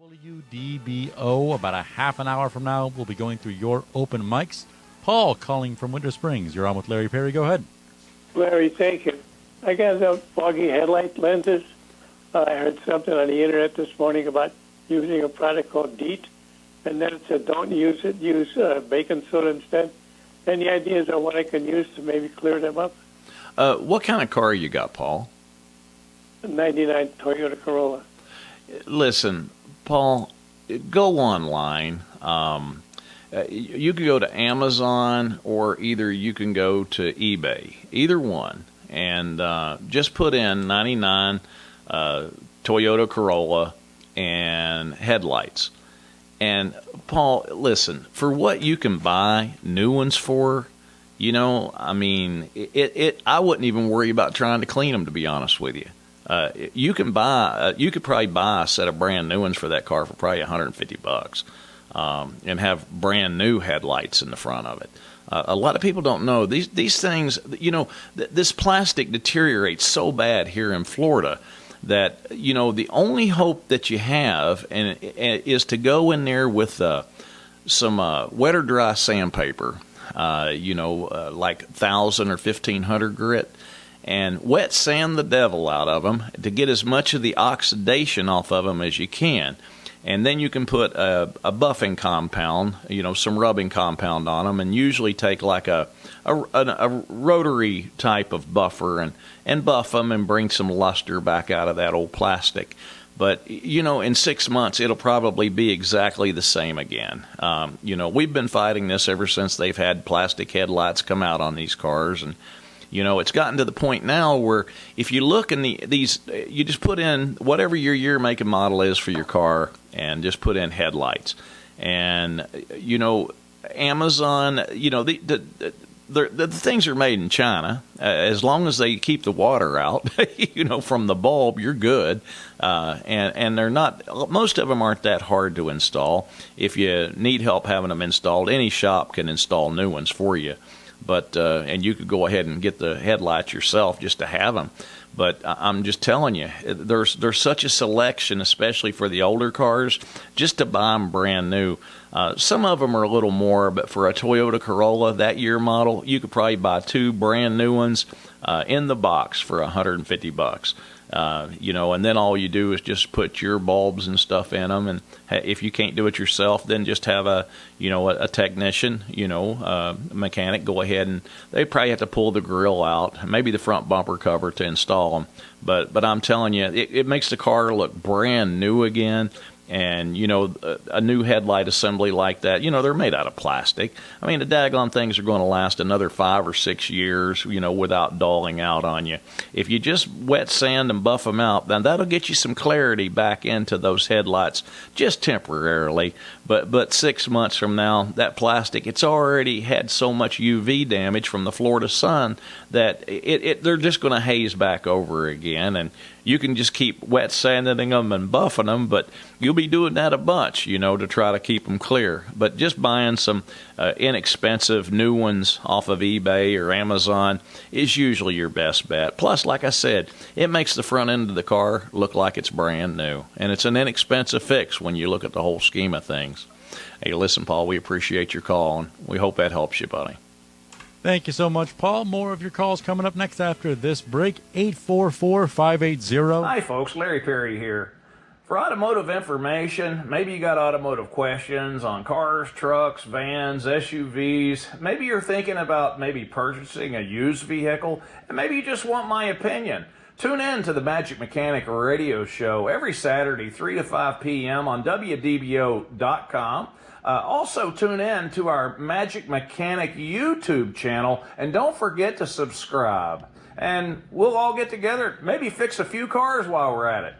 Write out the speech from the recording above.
wdbo. About a half an hour from now, we'll be going through your open mics. Paul calling from Winter Springs. You're on with Larry Perry. Go ahead. Larry, thank you. I got the foggy headlight lenses. I heard something on the internet this morning about using a product called DEET, and then it said don't use it, use baking soda instead. Any ideas on what I can use to maybe clear them up? What kind of car you got, Paul? A 99 Toyota Corolla. Listen, Paul, go online. You can go to Amazon or either you can go to eBay, either one, and just put in 99 Toyota Corolla and headlights. And Paul, listen, for what you can buy new ones for, you know, I mean, I wouldn't even worry about trying to clean them, to be honest with you. You could probably buy a set of brand new ones for that car for probably $150, and have brand new headlights in the front of it. A lot of people don't know these things. You know, this plastic deteriorates so bad here in Florida that, you know, the only hope that you have and is to go in there with some wet or dry sandpaper, like 1,000 or 1,500 grit, and wet sand the devil out of them to get as much of the oxidation off of them as you can. And then you can put a buffing compound, you know, some rubbing compound on them, and usually take like a rotary type of buffer and buff them and bring some luster back out of that old plastic. But, you know, in 6 months, it'll probably be exactly the same again. You know, we've been fighting this ever since they've had plastic headlights come out on these cars. And, you know, it's gotten to the point now where if you look in these, you just put in whatever your year, make, and model is for your car and just put in headlights. And, you know, Amazon, you know, the things are made in China. As long as they keep the water out, you know, from the bulb, you're good. And they're not, most of them aren't that hard to install. If you need help having them installed, any shop can install new ones for you. But and you could go ahead and get the headlights yourself just to have them. But I'm just telling you, there's such a selection, especially for the older cars, just to buy them brand new. Some of them are a little more, but for a Toyota Corolla, that year model, you could probably buy 2 brand new ones in the box for $150. You know, and then all you do is just put your bulbs and stuff in them. And if you can't do it yourself, then just have a technician, mechanic go ahead, and they probably have to pull the grill out, maybe the front bumper cover to install them. But I'm telling you, it makes the car look brand new again. And, you know, a new headlight assembly like that, you know, they're made out of plastic. I mean, the daggone things are going to last another 5 or 6 years, you know, without dulling out on you. If you just wet sand and buff them out, then that'll get you some clarity back into those headlights just temporarily. But 6 months from now, that plastic, it's already had so much UV damage from the Florida sun that they're just going to haze back over again. And you can just keep wet sanding them and buffing them, but you'll be doing that a bunch, you know, to try to keep them clear. But just buying some inexpensive new ones off of eBay or Amazon is usually your best bet. Plus, like I said, it makes the front end of the car look like it's brand new. And it's an inexpensive fix when you look at the whole scheme of things. Hey, listen, Paul, we appreciate your call, and we hope that helps you, buddy. Thank you so much, Paul. More of your calls coming up next after this break. 844-580. Hi, folks. Larry Perry here. For automotive information, maybe you got automotive questions on cars, trucks, vans, SUVs. Maybe you're thinking about maybe purchasing a used vehicle, and maybe you just want my opinion. Tune in to the Magic Mechanic radio show every Saturday, 3 to 5 p.m. on wdbo.com. Also, tune in to our Magic Mechanic YouTube channel, and don't forget to subscribe. And we'll all get together, maybe fix a few cars while we're at it.